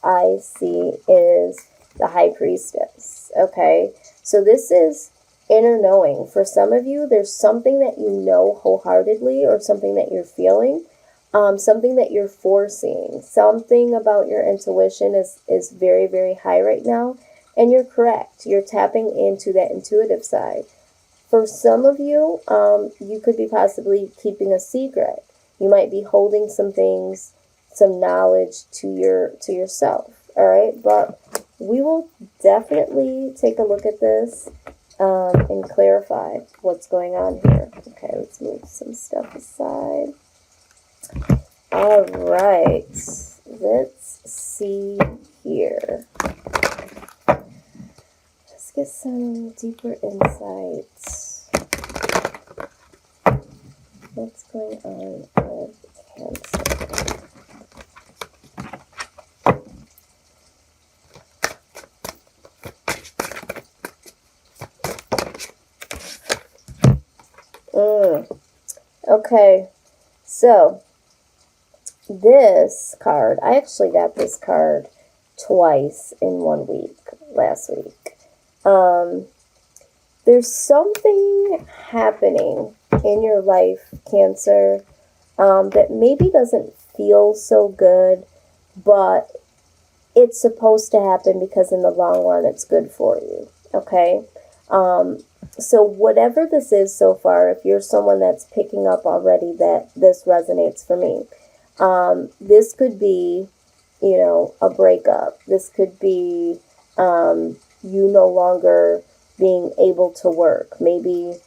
I see is the High Priestess. Okay, so this is inner knowing. For some of you, there's something that you know wholeheartedly, or something that you're feeling, something that you're foreseeing. Something about your intuition is very, very high right now, and you're correct. You're tapping into that intuitive side. For some of you, you could be possibly keeping a secret. You might be holding some things, some knowledge to yourself. All right, but we will definitely take a look at this and clarify what's going on here. Okay, let's move some stuff aside. All right, let's see here. Let's get some deeper insights. What's going on with Cancer? Okay, so this card, I actually got this card twice in 1 week, last week. There's something happening in your life, Cancer, that maybe doesn't feel so good, but it's supposed to happen because in the long run it's good for you, okay? So whatever this is so far, if you're someone that's picking up already that this resonates for me, this could be, a breakup. This could be you no longer being able to work. Maybe,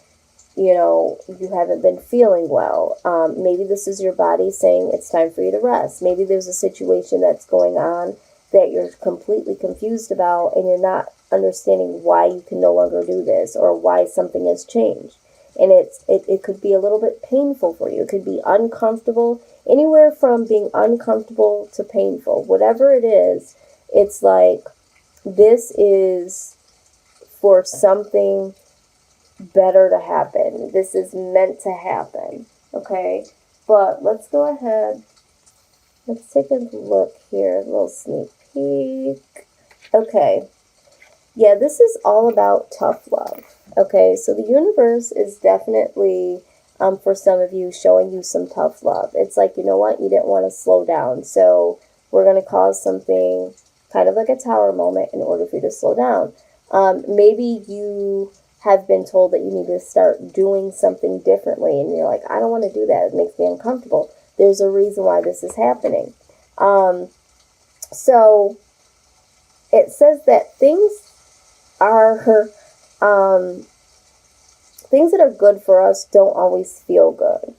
you haven't been feeling well. Maybe this is your body saying it's time for you to rest. Maybe there's a situation that's going on that you're completely confused about, and you're not understanding why you can no longer do this, or why something has changed. And it could be a little bit painful for you. It could be uncomfortable, anywhere from being uncomfortable to painful. Whatever it is, it's like this is for something better to happen. This is meant to happen, okay? But let's go ahead. Let's take a look here, a little sneak peek. Okay. Yeah, this is all about tough love. Okay, so the universe is definitely, for some of you, showing you some tough love. It's like, you know what? You didn't want to slow down. So we're going to cause something kind of like a tower moment in order for you to slow down. Maybe you have been told that you need to start doing something differently, and you're like, I don't want to do that. It makes me uncomfortable. There's a reason why this is happening. So it says that things that are good for us don't always feel good.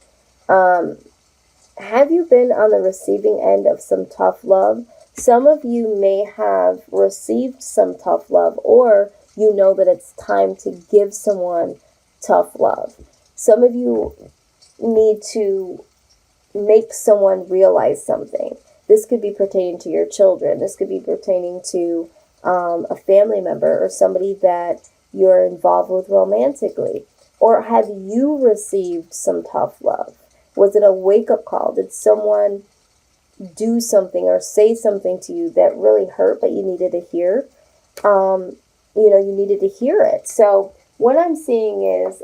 Have you been on the receiving end of some tough love? Some of you may have received some tough love, or you know that it's time to give someone tough love. Some of you need to make someone realize something. This could be pertaining to your children. This could be pertaining to a family member, or somebody that you're involved with romantically. Or have you received some tough love? Was it a wake-up call? Did someone do something or say something to you that really hurt, but you needed to hear? You needed to hear it. So what I'm seeing is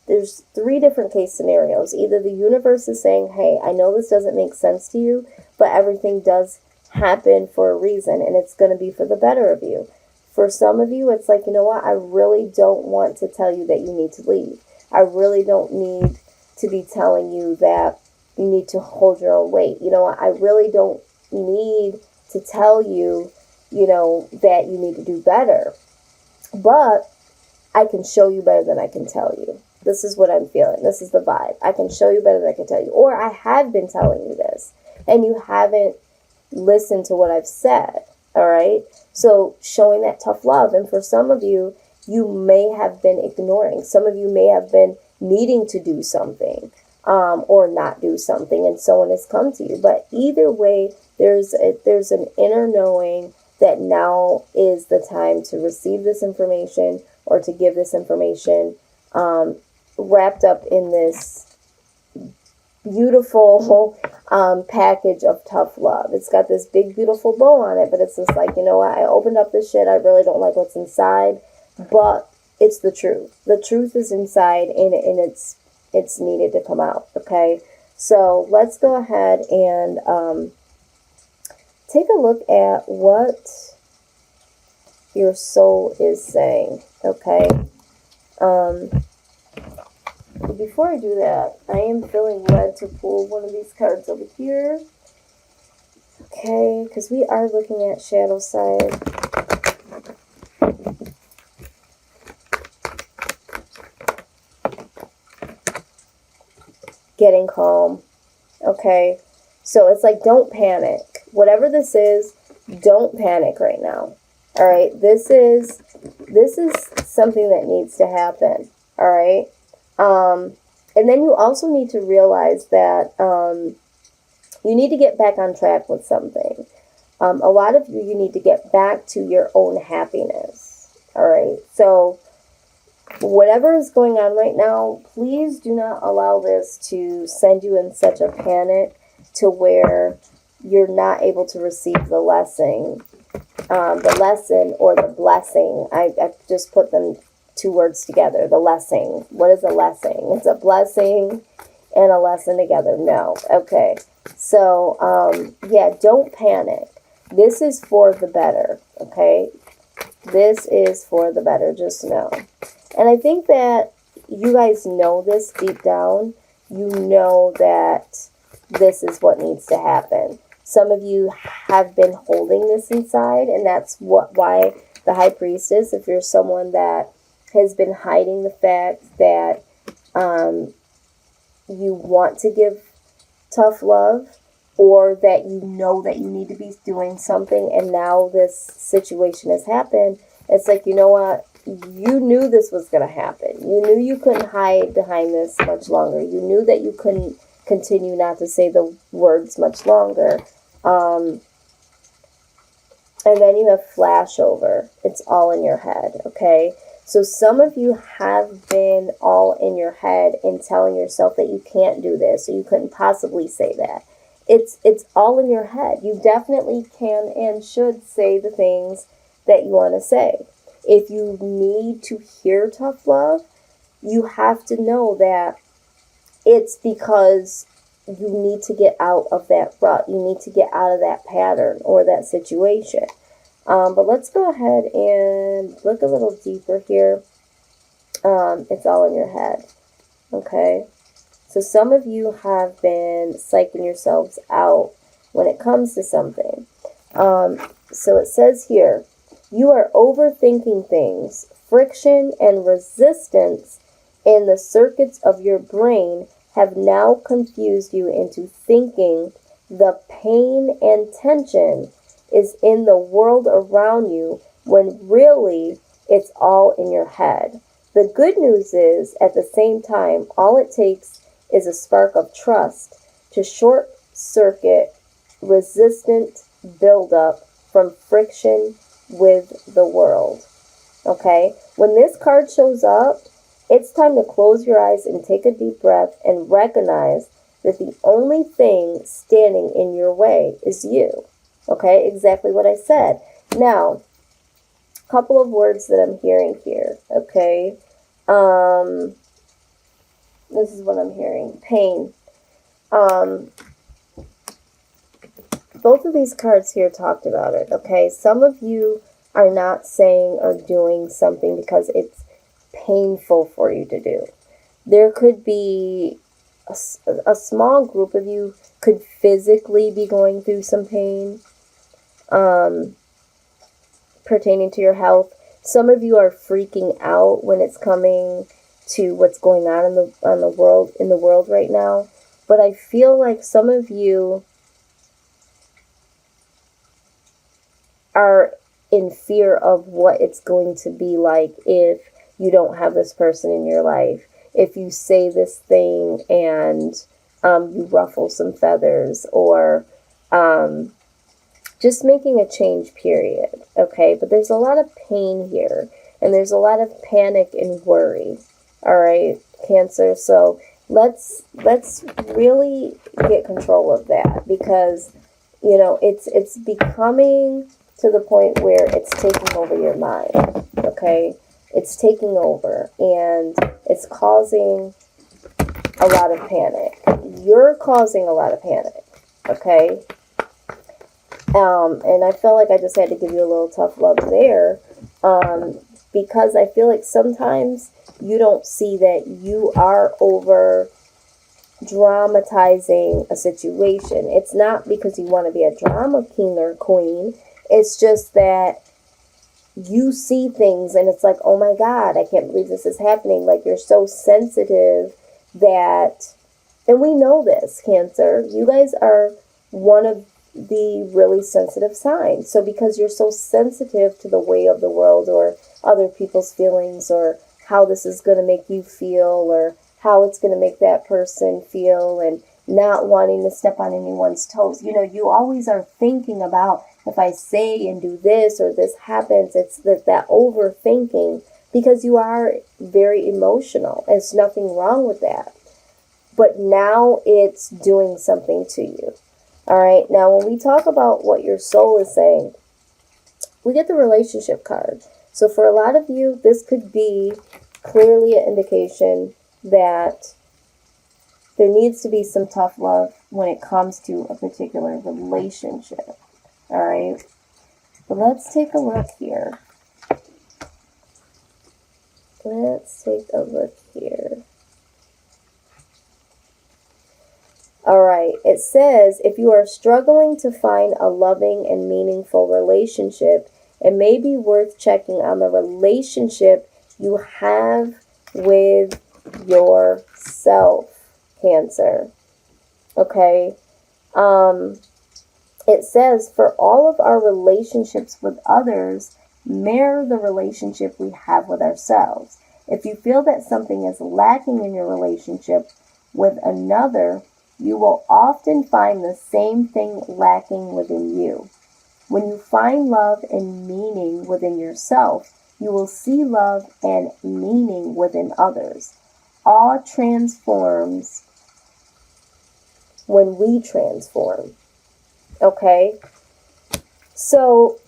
there's 3 different case scenarios. Either the universe is saying, hey, I know this doesn't make sense to you, but everything does happen for a reason, and it's going to be for the better of you. For some of you, it's like, you know what? I really don't want to tell you that you need to leave. I really don't need to be telling you that you need to hold your own weight. You know what? I really don't need to tell you, that you need to do better. But I can show you better than I can tell you. This is what I'm feeling. This is the vibe. I can show you better than I can tell you. Or I have been telling you this, and you haven't listened to what I've said. All right? So showing that tough love. And for some of you, you may have been ignoring. Some of you may have been needing to do something or not do something, and someone has come to you. But either way, there's an inner knowing that now is the time to receive this information, or to give this information, wrapped up in this beautiful package of tough love. It's got this big, beautiful bow on it, but it's just like, you know what? I opened up this shit. I really don't like what's inside, but it's the truth. The truth is inside, and it's needed to come out. Okay, so let's go ahead and take a look at what your soul is saying. Okay. Before I do that, I am feeling led to pull one of these cards over here. Okay, because we are looking at shadow side. Getting calm. Okay, so it's like, don't panic. Whatever this is, don't panic right now. All right, this is something that needs to happen. All right. And then you also need to realize that you need to get back on track with something. A lot of you need to get back to your own happiness. All right. So whatever is going on right now, please do not allow this to send you in such a panic to where you're not able to receive the lesson. The lesson or the blessing. I just put them two words together. The lesson. What is a lesson? It's a blessing and a lesson together. No. Okay. So, yeah, don't panic. This is for the better. Okay. This is for the better. Just know. And I think that you guys know this deep down. You know that this is what needs to happen. Some of you have been holding this inside, and that's why the High Priestess, if you're someone that has been hiding the fact that you want to give tough love, or that you know that you need to be doing something, and now this situation has happened, it's like, you know what? You knew this was going to happen. You knew you couldn't hide behind this much longer. You knew that you couldn't continue not to say the words much longer. And then you have flashover. It's all in your head, okay? So some of you have been all in your head and telling yourself that you can't do this, or you couldn't possibly say that. It's all in your head. You definitely can and should say the things that you want to say. If you need to hear tough love, you have to know that it's because you need to get out of that rut. You need to get out of that pattern or that situation. But let's go ahead and look a little deeper here. It's all in your head. Okay? So some of you have been psyching yourselves out when it comes to something. So it says here, you are overthinking things. Friction and resistance in the circuits of your brain have now confused you into thinking the pain and tension is in the world around you, when really it's all in your head. The good news is, at the same time, all it takes is a spark of trust to short circuit resistant buildup from friction with the world. Okay? When this card shows up, it's time to close your eyes and take a deep breath and recognize that the only thing standing in your way is you. Okay? Exactly what I said. Now, a couple of words that I'm hearing here. Okay? This is what I'm hearing. Pain. Both of these cards here talked about it. Okay? Some of you are not saying or doing something because it's painful for you to do. There could be a small group of you could physically be going through some pain pertaining to your health. Some of you are freaking out when it's coming to what's going on in the world right now. But I feel like some of you are in fear of what it's going to be like if you don't have this person in your life. If you say this thing and you ruffle some feathers, or just making a change, period. Okay, but there's a lot of pain here, and there's a lot of panic and worry. All right, Cancer. So let's really get control of that, because it's becoming to the point where it's taking over your mind. Okay, it's taking over, and it's causing a lot of panic. You're causing a lot of panic. Okay. And I felt like I just had to give you a little tough love there, because I feel like sometimes you don't see that you are over dramatizing a situation. It's not because you want to be a drama king or queen. It's just that you see things and it's like, oh my God, I can't believe this is happening. Like, you're so sensitive that, and we know this, Cancer, you guys are one of the really sensitive signs. So because you're so sensitive to the way of the world or other people's feelings, or how this is going to make you feel, or how it's going to make that person feel, and not wanting to step on anyone's toes. You always are thinking about, if I say and do this or this happens, it's that overthinking, because you are very emotional. There's nothing wrong with that. But now it's doing something to you. All right. Now, when we talk about what your soul is saying, we get the relationship card. So for a lot of you, this could be clearly an indication that there needs to be some tough love when it comes to a particular relationship. All right. But let's take a look here. All right. It says, if you are struggling to find a loving and meaningful relationship, it may be worth checking on the relationship you have with yourself, Cancer. Okay. It says, for all of our relationships with others mirror the relationship we have with ourselves. If you feel that something is lacking in your relationship with another, you will often find the same thing lacking within you. When you find love and meaning within yourself, you will see love and meaning within others. All transforms when we transform. Okay? So,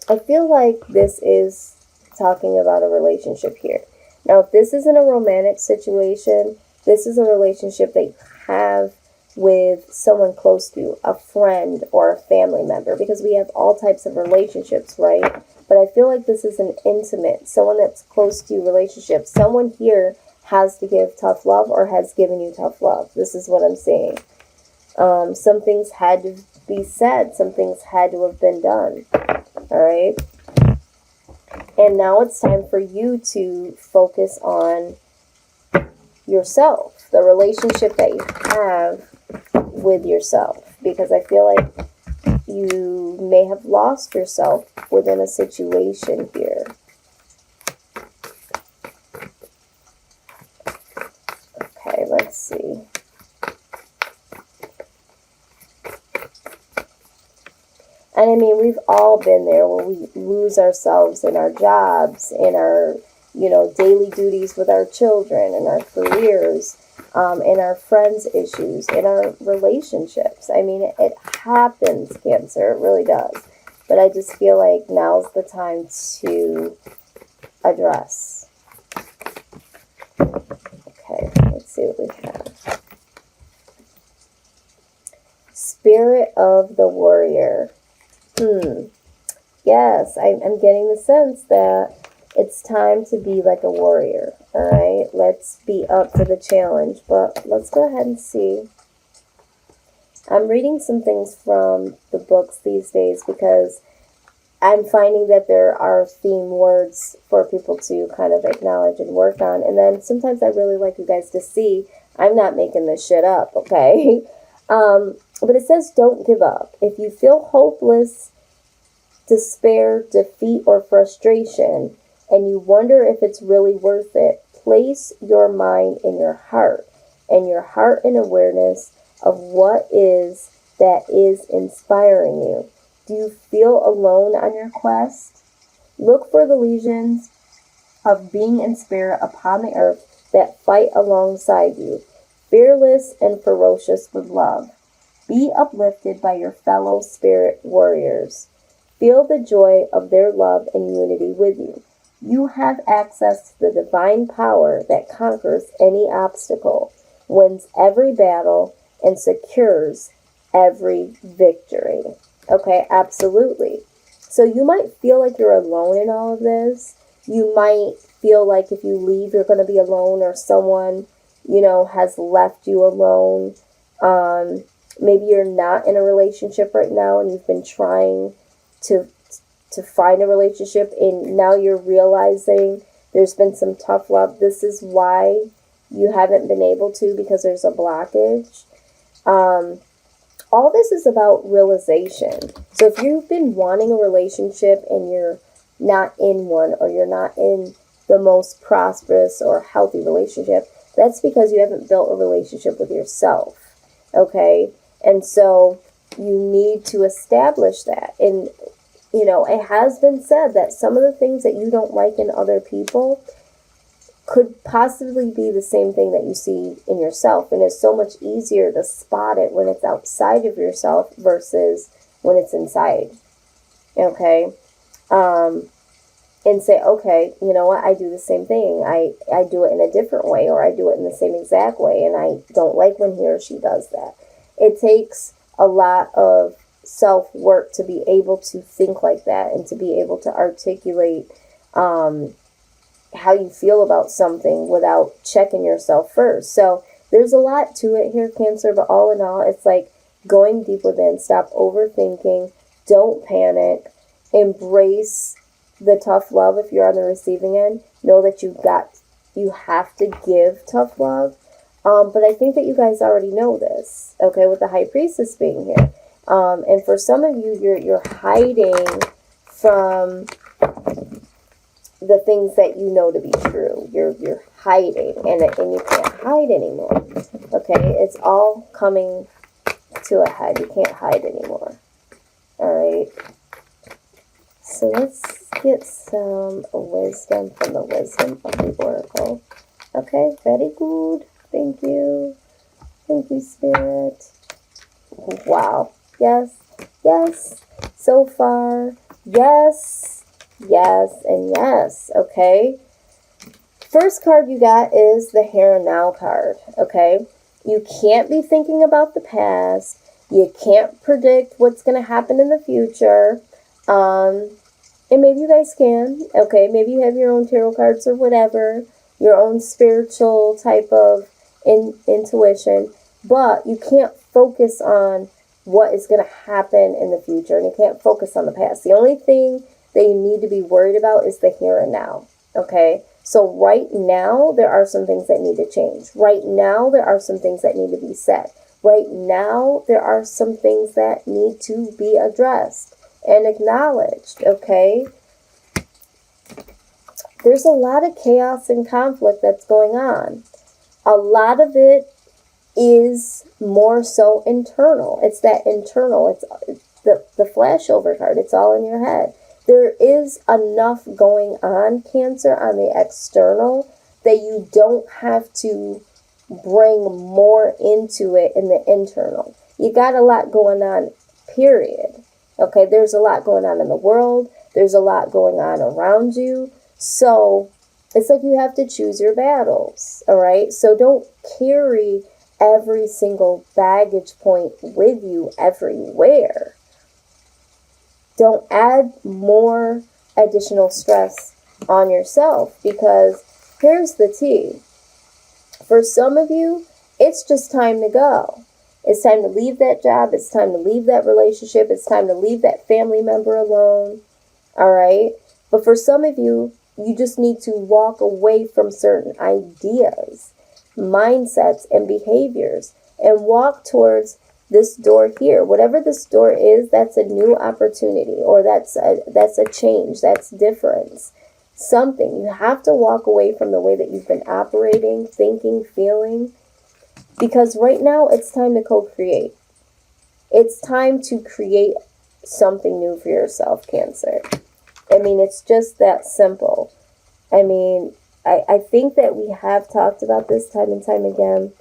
I feel like this is talking about a relationship here. Now, if this isn't a romantic situation, this is a relationship that you have with someone close to you, a friend or a family member, because we have all types of relationships, right? But I feel like this is an intimate, someone that's close to you relationship. Someone here has to give tough love or has given you tough love. This is what I'm saying. Some things had to be said. Some things had to have been done. All right. And now it's time for you to focus on yourself, the relationship that you have with yourself, because I feel like you may have lost yourself within a situation here. Okay, let's see. And I mean, we've all been there where we lose ourselves in our jobs, in our, daily duties with our children, in our careers, in our friends' issues, in our relationships. I mean, it happens, Cancer. It really does. But I just feel like now's the time to address. Okay, let's see what we have. Spirit of the Warrior. Yes, I'm getting the sense that it's time to be like a warrior. All right, let's be up for the challenge. But let's go ahead and see. I'm reading some things from the books these days because I'm finding that there are theme words for people to kind of acknowledge and work on. And then sometimes I really like you guys to see I'm not making this shit up, okay? But it says don't give up. If you feel hopeless, despair, defeat, or frustration, and you wonder if it's really worth it, place your mind in your heart, and your heart in awareness of what is that is inspiring you. Do you feel alone on your quest? Look for the legions of being in spirit upon the earth that fight alongside you, fearless and ferocious with love. Be uplifted by your fellow spirit warriors. Feel the joy of their love and unity with you. You have access to the divine power that conquers any obstacle, wins every battle, and secures every victory. Okay, absolutely. So you might feel like you're alone in all of this. You might feel like if you leave, you're going to be alone, or someone, has left you alone. Maybe you're not in a relationship right now and you've been trying to find a relationship, and now you're realizing there's been some tough love. This is why you haven't been able to, because there's a blockage. All this is about realization. So if you've been wanting a relationship and you're not in one, or you're not in the most prosperous or healthy relationship, that's because you haven't built a relationship with yourself. Okay? And so you need to establish that. And, it has been said that some of the things that you don't like in other people could possibly be the same thing that you see in yourself. And it's so much easier to spot it when it's outside of yourself versus when it's inside. Okay? And say, okay, you know what, I do the same thing. I do it in a different way, or I do it in the same exact way, and I don't like when he or she does that. It takes a lot of self-work to be able to think like that and to be able to articulate how you feel about something without checking yourself first. So there's a lot to it here, Cancer, but all in all, it's like going deep within. Stop overthinking. Don't panic. Embrace the tough love. If you're on the receiving end, know that you have to give tough love. But I think that you guys already know this, okay, with the High Priestess being here. And for some of you, you're hiding from the things that you know to be true. You're hiding, and you can't hide anymore. Okay, it's all coming to a head. You can't hide anymore. All right. So let's get some wisdom from the wisdom of the oracle. Okay, very good. Thank you. Thank you, Spirit. Wow. Yes. Yes. So far. Yes. Yes. And yes. Okay. First card you got is the Here and Now card. Okay. You can't be thinking about the past. You can't predict what's going to happen in the future. And maybe you guys can. Okay. Maybe you have your own tarot cards or whatever. Your own spiritual type of intuition. But you can't focus on what is going to happen in the future, and you can't focus on the past. The only thing that you need to be worried about is the here and now. Okay? So right now, there are some things that need to change. Right now, there are some things that need to be said. Right now, there are some things that need to be addressed and acknowledged. Okay? There's a lot of chaos and conflict that's going on. A lot of it is more so internal. It's that internal. It's the flashover card. It's all in your head. There is enough going on, Cancer, on the external that you don't have to bring more into it in the internal. You got a lot going on, period. Okay, there's a lot going on in the world. There's a lot going on around you. So it's like you have to choose your battles, all right? So don't carry every single baggage point with you everywhere. Don't add more additional stress on yourself, because here's the tea. For some of you, it's just time to go. It's time to leave that job. It's time to leave that relationship. It's time to leave that family member alone, all right? But for some of you, you just need to walk away from certain ideas, mindsets, and behaviors, and walk towards this door here. Whatever this door is, that's a new opportunity, or that's a change, that's difference. Something. You have to walk away from the way that you've been operating, thinking, feeling, because right now it's time to co-create. It's time to create something new for yourself, Cancer. I mean, it's just that simple. I mean, I think that we have talked about this time and time again,